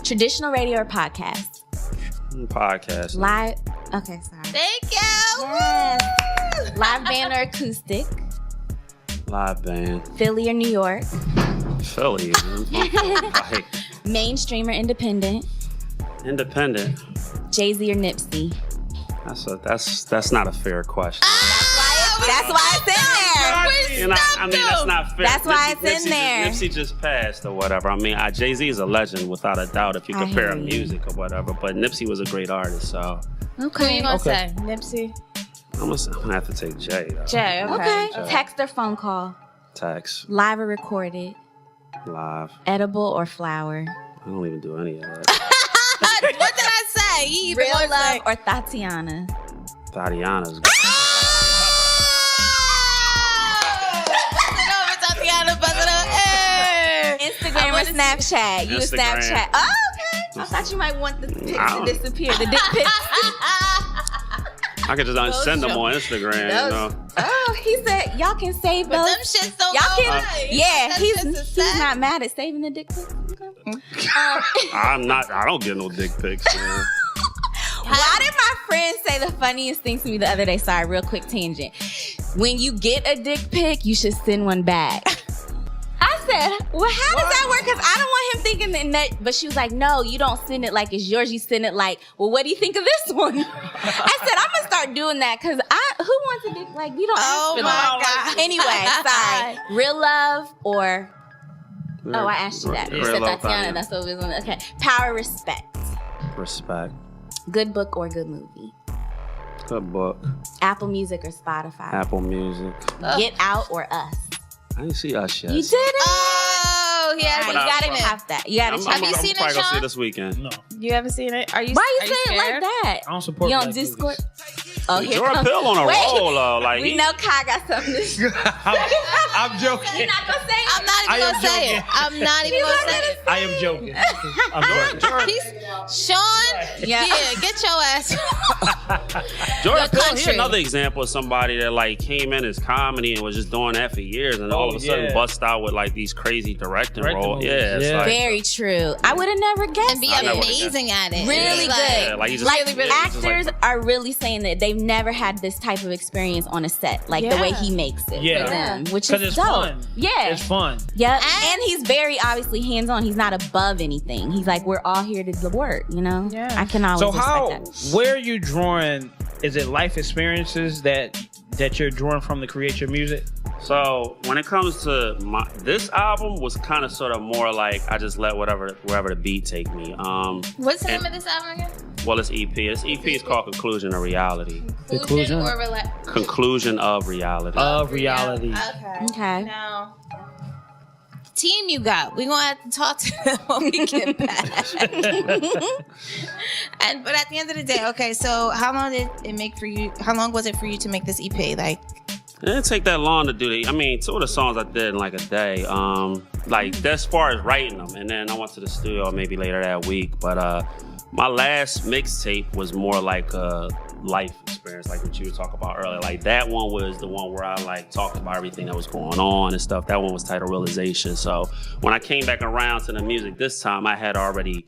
Speaker 1: Traditional radio or podcast?
Speaker 3: Podcast.
Speaker 1: Live. Okay, sorry.
Speaker 5: Thank you.
Speaker 1: Yes. Live band or acoustic?
Speaker 3: Live band.
Speaker 1: Philly or New York?
Speaker 3: Philly. Like,
Speaker 1: Mainstream or independent?
Speaker 3: independent.
Speaker 1: Jay-Z or Nipsey?
Speaker 3: That's not a fair question.
Speaker 1: That's why it's in there.
Speaker 3: And I mean, that's not fair.
Speaker 1: That's why it's in
Speaker 3: Nipsey
Speaker 1: there.
Speaker 3: Nipsey just passed or whatever. I mean, Jay-Z is a legend without a doubt if you
Speaker 1: I
Speaker 3: compare
Speaker 1: hear you.
Speaker 3: music or whatever. But Nipsey was a great artist, so
Speaker 5: Who you
Speaker 1: Okay.
Speaker 5: gonna
Speaker 2: Okay.
Speaker 5: say? Nipsey?
Speaker 3: I'm gonna have to take Jay. Though.
Speaker 5: Jay.
Speaker 1: Okay.
Speaker 3: Jay.
Speaker 1: Text or phone call?
Speaker 3: Text,
Speaker 1: Live or recorded?
Speaker 3: live.
Speaker 1: Edible or flower?
Speaker 3: I don't even do any of that.
Speaker 5: What did I say? He even
Speaker 1: Real
Speaker 5: wanna
Speaker 1: love
Speaker 5: say-
Speaker 1: or Tatiana?
Speaker 3: Tatiana's good.
Speaker 1: Instagram or Snapchat? You a
Speaker 3: Instagram.
Speaker 1: Snapchat? Oh, okay. I thought you might want the pics
Speaker 3: I
Speaker 1: to
Speaker 3: don't-
Speaker 1: disappear. The dick pics.
Speaker 3: I could just unsend them on Instagram,
Speaker 1: Those- Oh, he said y'all can save
Speaker 5: But
Speaker 1: those.
Speaker 5: them shits don't
Speaker 1: Y'all
Speaker 5: go
Speaker 1: can.
Speaker 5: away.
Speaker 1: Yeah,
Speaker 5: That's
Speaker 1: he's
Speaker 5: just a fact.
Speaker 1: not mad at saving the dick pics. Okay.
Speaker 3: I don't get no dick pics, man.
Speaker 1: Why did my friend say the funniest thing to me the other day? Sorry, real quick tangent. When you get a dick pic, you should send one back. I said, well, how does that work? Because I don't want him thinking that. But she was like, no, you don't send it like it's yours. You send it like, well, what do you think of this one? I said, I'm going to start doing that because who wants a dick? Like, we don't
Speaker 5: Oh
Speaker 1: ask for
Speaker 5: my
Speaker 1: that.
Speaker 5: God.
Speaker 1: Anyway, sorry. Real love or, oh, I asked you that. You
Speaker 3: Real
Speaker 1: said
Speaker 3: love,
Speaker 1: Tatiana. That's what it was on. Okay. Power, respect.
Speaker 3: Respect.
Speaker 1: Good book or good movie?
Speaker 3: Good book.
Speaker 1: Apple Music or Spotify?
Speaker 3: Apple Music.
Speaker 1: Get Out or Us?
Speaker 3: I didn't see Us yet.
Speaker 1: You did it?
Speaker 5: Oh, he hasn't
Speaker 1: you gotta
Speaker 5: seen it.
Speaker 1: have that. You gotta
Speaker 3: I'm,
Speaker 1: check
Speaker 5: Have you
Speaker 3: I'm
Speaker 5: seen it,
Speaker 3: probably gonna see
Speaker 5: Sean?
Speaker 3: it this weekend.
Speaker 2: No,
Speaker 5: You haven't seen it? Are you?
Speaker 1: Why
Speaker 5: are
Speaker 1: you saying it
Speaker 5: scared?
Speaker 1: like that?
Speaker 2: I don't support
Speaker 1: You on
Speaker 2: black
Speaker 1: Discord?
Speaker 2: movies.
Speaker 1: Oh, here
Speaker 3: Jordan
Speaker 1: comes.
Speaker 3: Peele on a
Speaker 1: Wait.
Speaker 3: roll, though. Like
Speaker 1: We know Kai got something to say.
Speaker 2: I'm joking.
Speaker 1: You're not gonna say
Speaker 5: I'm not
Speaker 2: I
Speaker 5: even
Speaker 2: am
Speaker 5: gonna say it.
Speaker 2: joking.
Speaker 5: I'm not even gonna say it.
Speaker 2: I am joking. I'm joking.
Speaker 5: He's Sean.
Speaker 1: Yeah.
Speaker 5: Yeah, get your ass.
Speaker 3: Jordan
Speaker 5: The
Speaker 3: Peele,
Speaker 5: country.
Speaker 3: he's another example of somebody that like came in as comedy and was just doing that for years, and all of a sudden
Speaker 2: yeah.
Speaker 3: bust out with like these crazy directing
Speaker 2: Directing
Speaker 3: roles.
Speaker 2: movies,
Speaker 3: Yeah, it's
Speaker 2: yeah.
Speaker 3: like,
Speaker 1: Very true. I would have never guessed
Speaker 5: And be
Speaker 3: I know
Speaker 1: it.
Speaker 3: what it is.
Speaker 5: amazing at it.
Speaker 1: Really
Speaker 5: Like,
Speaker 1: good.
Speaker 3: Yeah, like he just-
Speaker 1: like
Speaker 3: yeah, he's just
Speaker 1: actors
Speaker 3: like-
Speaker 1: are really saying that they they've never had this type of experience on a set, like the way he makes it
Speaker 2: Yeah.
Speaker 1: for them, which
Speaker 2: Because
Speaker 1: is
Speaker 2: it's
Speaker 1: dope.
Speaker 2: fun.
Speaker 1: Yeah.
Speaker 2: It's fun.
Speaker 1: Yep. And he's very obviously hands-on. He's not above anything. He's like, we're all here to work, you know?
Speaker 5: Yeah.
Speaker 1: I can always
Speaker 2: So
Speaker 1: respect that.
Speaker 2: where are you drawing? Is it life experiences that you're drawing from to create your music?
Speaker 3: So when it comes to this album was kind of sort of more like I just let wherever the beat take me.
Speaker 5: What's the name of this album again?
Speaker 3: Well, it's EP. This EP is called Conclusion of Reality.
Speaker 2: Conclusion?
Speaker 5: Or
Speaker 3: Conclusion of Reality.
Speaker 2: Of reality.
Speaker 1: Okay.
Speaker 5: Now, team you got, we're gonna have to talk to them when we get back. But at the end of the day, okay, so how long did it make for you? How long was it for you to make this EP? Like,
Speaker 3: It didn't take that long to do it. I mean, 2 of the songs I did in like a day. Like as far as writing them, and then I went to the studio maybe later that week. But my last mixtape was more like a life experience, like what you were talking about earlier. Like that one was the one where I like talked about everything that was going on and stuff. That one was titled Realization. So when I came back around to the music this time, I had already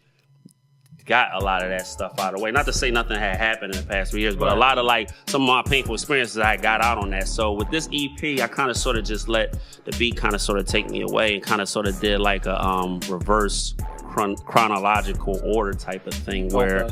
Speaker 3: got a lot of that stuff out of the way. Not to say nothing had happened in the past 3 years, but a lot of like some of my painful experiences I got out on that. So with this EP, I kind of sort of just let the beat kind of sort of take me away and kind of sort of did like a reverse chronological order type of thing where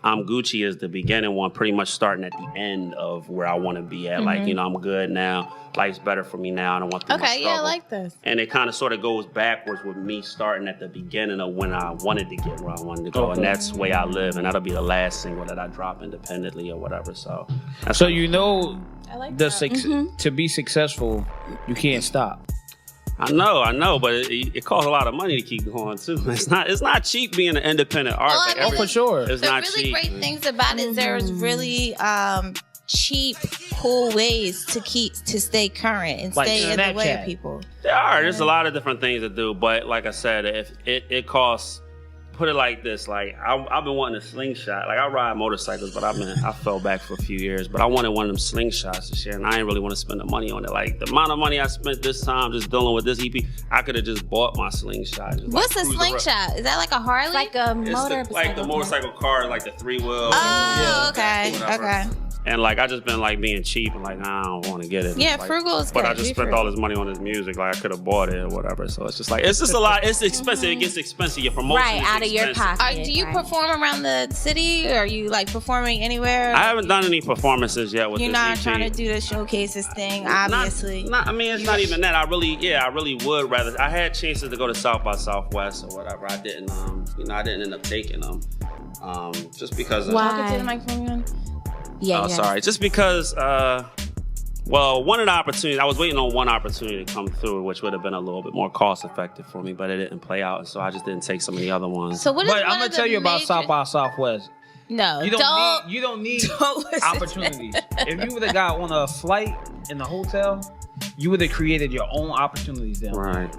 Speaker 3: I'm Gucci is the beginning one, pretty much starting at the end of where I want to be at. Like, you know, I'm good now. Life's better for me now. I don't want to.
Speaker 5: okay, yeah, I like this.
Speaker 3: And it kind of sort of goes backwards with me starting at the beginning of when I wanted to get where I wanted to go. And that's the way I live. And that'll be the last single that I drop independently or whatever. So,
Speaker 2: So you know,
Speaker 5: I like
Speaker 2: to be successful, you can't stop.
Speaker 3: I know, but it costs a lot of money to keep going too. It's not cheap being an independent artist.
Speaker 5: I mean,
Speaker 2: For sure.
Speaker 3: It's
Speaker 5: the
Speaker 3: not
Speaker 5: really
Speaker 3: cheap.
Speaker 5: great things about it, there's really cheap, cool ways to stay current and
Speaker 2: Like
Speaker 5: stay in the way of
Speaker 2: Snapchat.
Speaker 5: people.
Speaker 3: There's a lot of different things to do, but like I said, if it costs, put it like this, like I've been wanting a slingshot. Like I ride motorcycles, but I fell back for a few years, but I wanted one of them slingshots this year, and I didn't really want to spend the money on it. Like the amount of money I spent this time just dealing with this EP, I could have just bought my slingshot. Just,
Speaker 5: What's
Speaker 3: like,
Speaker 5: a
Speaker 3: cruise around.
Speaker 5: slingshot? Is that like a Harley?
Speaker 1: It's like a
Speaker 3: It's like the motorcycle car, like the 3-wheel.
Speaker 5: Oh, okay,
Speaker 3: whatever.
Speaker 5: okay.
Speaker 3: And like I just been like being cheap and like I don't want to get it.
Speaker 5: Yeah,
Speaker 3: like,
Speaker 5: frugal is
Speaker 3: But
Speaker 5: good.
Speaker 3: I just
Speaker 5: Be
Speaker 3: spent
Speaker 5: frugal.
Speaker 3: all this money on this music. Like I could have bought it or whatever. So it's just a lot. It's expensive. It gets expensive. Your promotion
Speaker 1: Right,
Speaker 3: is
Speaker 1: out of your
Speaker 3: expensive.
Speaker 1: pocket.
Speaker 5: Do you
Speaker 1: right.
Speaker 5: perform around the city? Or are you like performing anywhere?
Speaker 3: I haven't done any performances yet with
Speaker 5: You're
Speaker 3: this
Speaker 5: not
Speaker 3: EP.
Speaker 5: trying to do the showcases thing, obviously.
Speaker 3: I mean, it's not even that. I really would rather. I had chances to go to South by Southwest or whatever. I didn't. I didn't end up taking them. Just because. Of,
Speaker 1: Why?
Speaker 5: Talking to the microphone again?
Speaker 1: Yeah,
Speaker 3: Oh,
Speaker 1: yeah.
Speaker 3: sorry. Just because. Well, one of the opportunities, I was waiting on one opportunity to come through, which would have been a little bit more cost effective for me, but it didn't play out, so I just didn't take some of the other ones.
Speaker 5: So what is
Speaker 2: But
Speaker 5: one
Speaker 2: I'm gonna
Speaker 5: of the
Speaker 2: tell you about
Speaker 5: major-
Speaker 2: South by Southwest.
Speaker 5: No,
Speaker 2: You don't need
Speaker 5: don't listen to
Speaker 2: opportunities. If you would have got on a flight in the hotel, you would have created your own opportunities then.
Speaker 3: Right.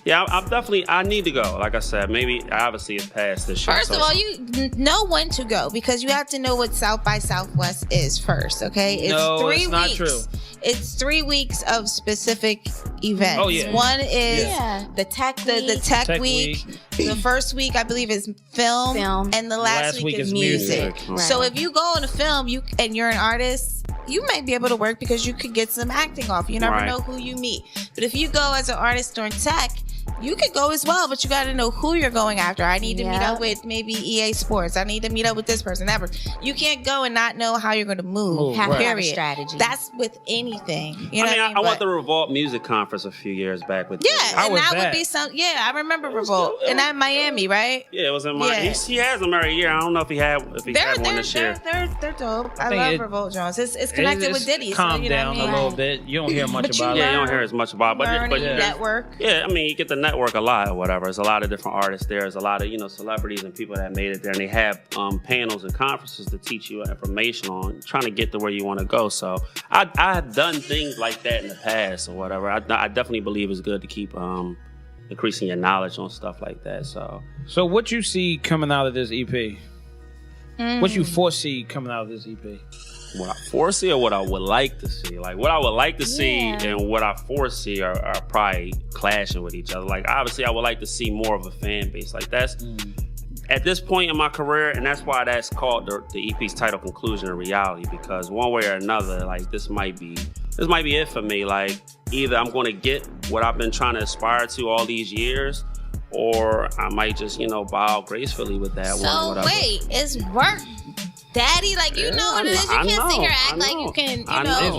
Speaker 3: Yeah, I need to go. Like I said, maybe obviously it's past this year.
Speaker 5: First of all, you know when to go because you have to know what South by Southwest is first, okay? It's
Speaker 2: No,
Speaker 5: 3
Speaker 2: it's
Speaker 5: weeks.
Speaker 2: not true.
Speaker 5: It's 3 weeks of specific events.
Speaker 2: Oh, yeah.
Speaker 5: One is
Speaker 1: Yeah, the tech
Speaker 5: the
Speaker 1: week.
Speaker 5: tech
Speaker 2: Tech
Speaker 5: week. The first week, I believe, is film. And the last week is music.
Speaker 1: Right.
Speaker 5: So if you go on a film and you're an artist, you might be able to work because you could get some acting off. You never
Speaker 3: Right.
Speaker 5: know who you meet. But if you go as an artist during tech, you could go as well, but you got to know who you're going after. I need to meet
Speaker 1: Yeah.
Speaker 5: up with maybe EA Sports. I need to meet up with this person. Ever. You can't go and not know how you're going to move.
Speaker 1: Have to have a
Speaker 5: Period.
Speaker 1: strategy.
Speaker 5: That's with anything. You know
Speaker 3: I mean,
Speaker 5: what I mean?
Speaker 3: I went
Speaker 5: But-
Speaker 3: to the Revolt Music Conference a few years back with.
Speaker 5: yeah,
Speaker 2: How
Speaker 5: and
Speaker 2: was
Speaker 5: that would
Speaker 2: that?
Speaker 5: be some. Yeah, I remember Revolt, and that Miami, right?
Speaker 3: Yeah, it was in my.
Speaker 5: Yeah.
Speaker 3: He has them every year. I don't know if he had one this year.
Speaker 5: They're dope. I
Speaker 2: think
Speaker 5: love
Speaker 2: it-
Speaker 5: Revolt Jones. It's connected with Diddy.
Speaker 2: Calm
Speaker 5: so, you know
Speaker 2: down
Speaker 5: what I mean?
Speaker 2: a little bit. You don't hear much
Speaker 5: But you
Speaker 2: about
Speaker 3: Yeah,
Speaker 2: it.
Speaker 3: you don't hear as much about,
Speaker 5: Learn
Speaker 3: but
Speaker 5: and
Speaker 3: yeah.
Speaker 5: network.
Speaker 3: Yeah, I mean, you get the network a lot or whatever. There's a lot of different artists there. There's a lot of, celebrities and people that made it there. And they have panels and conferences to teach you information on trying to get to where you want to go. So I've done things like that in the past or whatever. I definitely believe it's good to keep increasing your knowledge on stuff like that.
Speaker 2: So what you see coming out of this EP? What you foresee coming out of this EP?
Speaker 3: What I foresee or what I would like to see. Like what I would like to see and what I foresee are probably clashing with each other. Like obviously I would like to see more of a fan base. Like that's at this point in my career, and that's why that's called the EP's title, Conclusion and Reality, because one way or another, like this might be it for me. Like either I'm going to get what I've been trying to aspire to all these years, or I might just, bow out gracefully with that one.
Speaker 5: So
Speaker 3: Whatever.
Speaker 5: wait, it's work, daddy. Like you know what it is. You can't sit here and act like you can.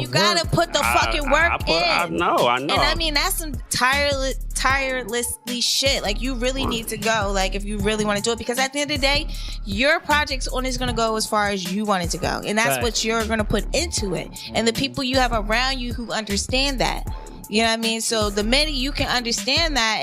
Speaker 5: You gotta put the fucking work in.
Speaker 3: I know.
Speaker 5: And I mean that's some tirelessly shit. Like you really need to go. Like if you really want to do it, because at the end of the day, your project's only going to go as far as you want it to go, and that's what you're going to put into it. And the people you have around you who understand that. You know what I mean? So the minute you can understand that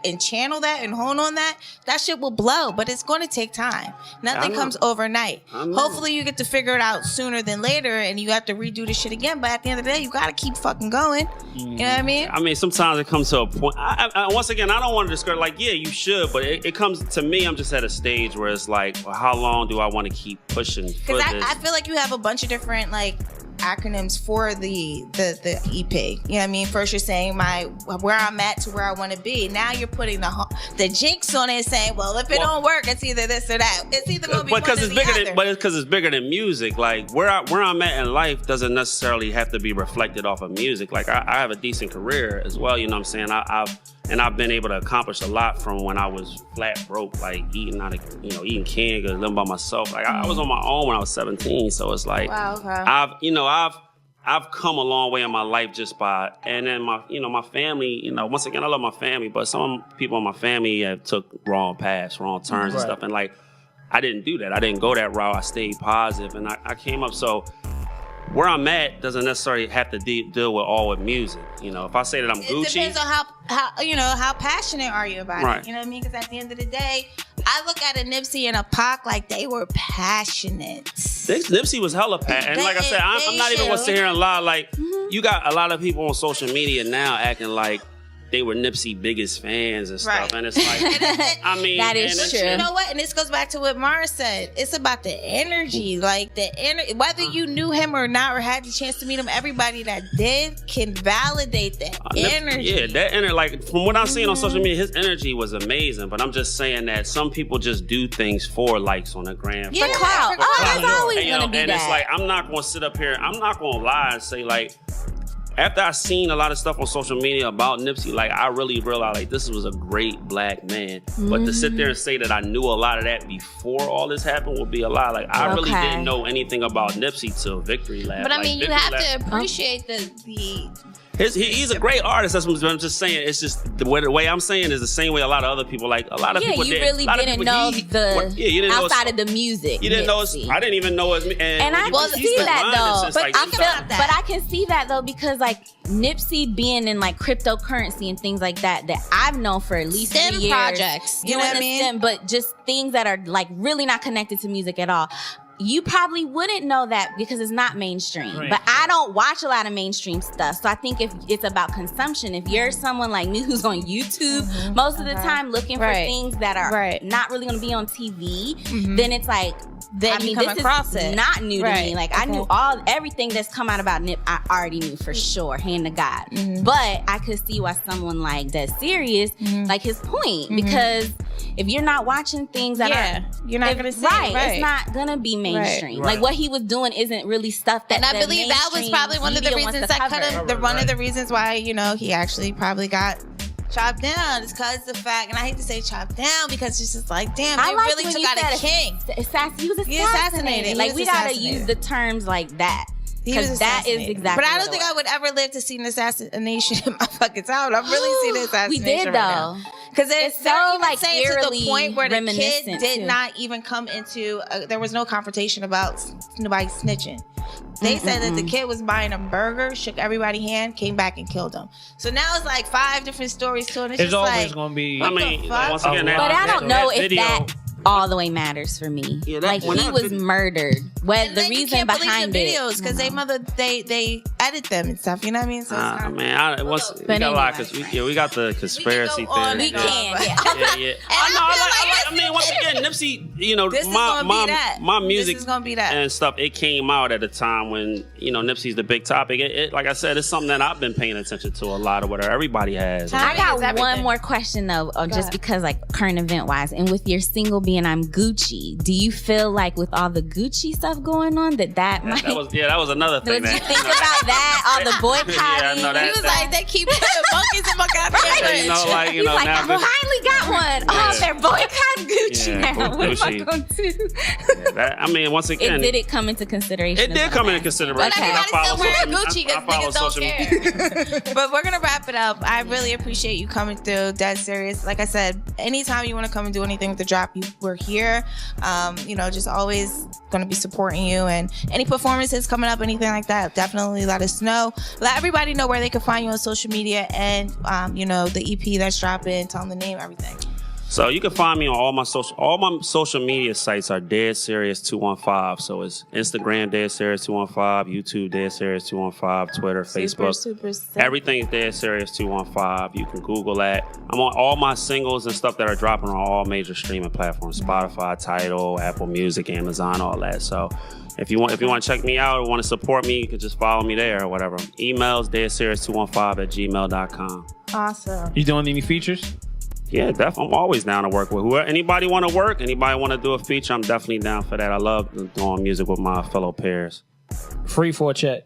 Speaker 5: and channel that and hone on that shit will blow, but it's going to take time. Nothing comes overnight. Hopefully you get to figure it out sooner than later and you have to redo the shit again, but at the end of the day you got to keep fucking going. You know what I mean?
Speaker 3: I mean, sometimes it comes to a point. Once again, I don't want to discourage, like, yeah, you should, but it comes to me, I'm just at a stage where it's like, well, how long do I want to keep pushing for this?
Speaker 5: Because I feel like you have a bunch of different, like, acronyms for the EP. You know what I mean? First you're saying where I'm at to where I want to be. Now you're putting the jinx on it and saying, well, if it don't work, it's either this or that. It's either going to be one or the other.
Speaker 3: But it's because it's bigger than music. Like where I'm at in life doesn't necessarily have to be reflected off of music. Like I have a decent career as well. You know what I'm saying? I've been able to accomplish a lot from when I was flat broke, like eating eating canned goods, living by myself. Like I was on my own when I was 17, so it's like I've come a long way in my life just by, and then my family. Once again, I love my family, but some people in my family have took wrong paths, wrong turns and stuff, and like I didn't do that. I didn't go that route. I stayed positive, and I came up. So where I'm at doesn't necessarily have to deal with music. If I say that I'm Gucci,
Speaker 5: it depends on how passionate are you about it. You know what I mean? Because at the end of the day, I look at a Nipsey and a Pac like they were passionate.
Speaker 3: Nipsey was hella passionate, and like I said, I'm not even gonna sit here and lie. Like you got a lot of people on social media now acting like they were Nipsey biggest fans and stuff, and it's like, I mean,
Speaker 1: that is true.
Speaker 5: You know what? And this goes back to what Mara said. It's about the energy, like whether you knew him or not, or had the chance to meet him. Everybody that did can validate that energy.
Speaker 3: Yeah, that energy. Like from what I've seen on social media, his energy was amazing. But I'm just saying that some people just do things for likes on the gram.
Speaker 1: For clout. There's always gonna be
Speaker 3: and
Speaker 1: that.
Speaker 3: It's like I'm not gonna sit up here. I'm not gonna lie and say like, after I seen a lot of stuff on social media about Nipsey, like I really realized like this was a great black man. But to sit there and say that I knew a lot of that before all this happened would be a lie. Like I really didn't know anything about Nipsey till Victory Lap.
Speaker 5: But I mean, you have to appreciate the
Speaker 3: He's a great artist. That's what I'm just saying. It's just the way I'm saying is the same way a lot of other people. Like a lot of people.
Speaker 1: You really didn't know outside of the music.
Speaker 3: You didn't know. I didn't even know it.
Speaker 1: And I can see that though.
Speaker 5: But
Speaker 1: I can see that though because like Nipsey being in like cryptocurrency and things like that I've known for at least 3 years.
Speaker 5: projects. You know what I mean?
Speaker 1: But just things that are like really not connected to music at all. You probably wouldn't know that because it's not mainstream. Right. But I don't watch a lot of mainstream stuff. So I think if it's about consumption, if you're someone like me who's on YouTube most of the time looking for things that are not really going to be on TV, then it's like, this is not new to me. Like I knew everything that's come out about Nip, I already knew for sure, hand to God. But I could see why someone like that serious, like his point, because if you're not watching things that
Speaker 5: you're not gonna see
Speaker 1: it's not gonna be mainstream. Like what he was doing isn't really stuff that.
Speaker 5: And I believe that was probably one of the reasons one of the reasons why he actually probably got chopped down. It's because the fact, and I hate to say chopped down because it's just like, damn, they really took out a king.
Speaker 1: He was assassinated. Like we gotta use the terms like that. Because that is exactly.
Speaker 5: But I don't think I would ever live to see an assassination in my fucking town. I've really seen an assassination.
Speaker 1: We did though,
Speaker 5: because it's so like
Speaker 1: eerily
Speaker 5: to the point where the kid did
Speaker 1: too.
Speaker 5: not even come into. There was no confrontation about nobody snitching. They said that the kid was buying a burger, shook everybody's hand, came back and killed him. So now it's like 5 different stories to it.
Speaker 2: It's always gonna be.
Speaker 3: I mean, once again,
Speaker 1: but I don't know if that all the way matters for me. Like he was murdered. Well, the reason behind it,
Speaker 5: videos because they edit them and stuff. You know what I mean? So it's not,
Speaker 3: man, we got a lot because we got the conspiracy theory.
Speaker 1: We can.
Speaker 3: Yeah. I mean, once again, Nipsey, you know,
Speaker 5: this
Speaker 3: my music
Speaker 5: is gonna be that
Speaker 3: and stuff. It came out at a time when, you know, Nipsey's the big topic. It like I said, it's something that I've been paying attention to a lot, or whatever. Everybody has.
Speaker 1: I got one more question though, just because like current event wise, and with your single being "I'm Gucci," do you feel like with all the Gucci stuff going on that might?
Speaker 3: That was another thing.
Speaker 1: Did you think about that? All the boycotting.
Speaker 3: Yeah, no,
Speaker 5: he was like, they keep putting monkeys in my goddamn
Speaker 3: You know, like, you know,
Speaker 1: He's like,
Speaker 3: now
Speaker 1: I finally got one. Oh, they're boycotting Gucci now. What am I
Speaker 3: Gucci.
Speaker 1: going to?
Speaker 3: I mean, once again,
Speaker 1: Did it come into consideration?
Speaker 3: It did come into consideration.
Speaker 1: Okay.
Speaker 5: Everybody's still wearing Gucci because niggas don't
Speaker 3: media.
Speaker 5: care. But we're gonna wrap it up. I really appreciate you coming through. Dead serious. Like I said, anytime you want to come and do anything with the drop, we're here. You know, just always gonna be supporting you, and any performances coming up, anything like that, definitely let us know. Let everybody know where they can find you on social media, and you know, the EP that's dropping. Tell them the name, everything.
Speaker 3: So you can find me on all my social media sites are Dead Serious 215. So it's Instagram Dead Serious 215, YouTube Dead Serious 215, Twitter, Facebook.
Speaker 5: Super sick.
Speaker 3: Everything is Dead Serious 215. You can Google that. I'm on all my singles and stuff that are dropping on all major streaming platforms: Spotify, Tidal, Apple Music, Amazon, all that. So if you want to check me out or want to support me, you can just follow me there or whatever. Emails deadserious215@gmail.com.
Speaker 5: Awesome.
Speaker 2: You doing any features?
Speaker 3: Yeah, definitely. I'm always down to work with whoever. Anybody want to work? Anybody want to do a feature? I'm definitely down for that. I love doing music with my fellow peers.
Speaker 2: Free for a check.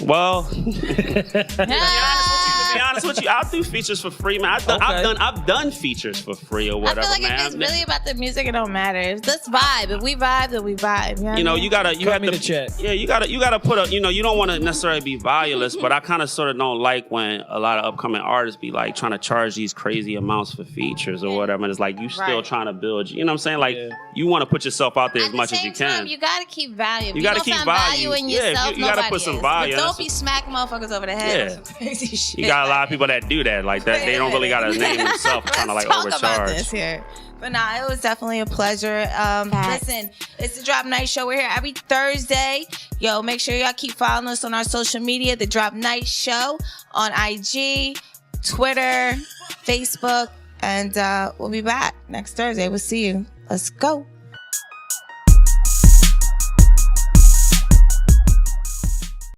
Speaker 3: Well, to be honest with you, I'll do features for free, man. I've done features for free or whatever,
Speaker 5: I feel like
Speaker 3: man.
Speaker 5: if it's really about the music, it don't matter. If let's vibe. If we vibe, then we vibe.
Speaker 3: You know, you have
Speaker 2: me
Speaker 3: to
Speaker 2: the check.
Speaker 3: Yeah, you gotta put a. You know, you don't want to necessarily be valueless, but I kind of sort of don't like when a lot of upcoming artists be like trying to charge these crazy amounts for features or whatever, and it's like you still trying to build. You know what I'm saying? Like you want to put yourself out there as much as you can.
Speaker 5: You gotta keep value.
Speaker 3: You gotta keep value
Speaker 5: in yourself.
Speaker 3: You gotta put some value.
Speaker 5: But don't be smacking motherfuckers over the head.
Speaker 3: Yeah.
Speaker 5: With some crazy shit.
Speaker 3: You got a lot of people that do that, like that. They don't really got to name themselves, trying to like
Speaker 5: Talk
Speaker 3: overcharge.
Speaker 5: about this here. But nah, it was definitely a pleasure. Listen, it's the Drop Night Show. We're here every Thursday. Yo, make sure y'all keep following us on our social media. The Drop Night Show on IG, Twitter, Facebook, and we'll be back next Thursday. We'll see you. Let's go.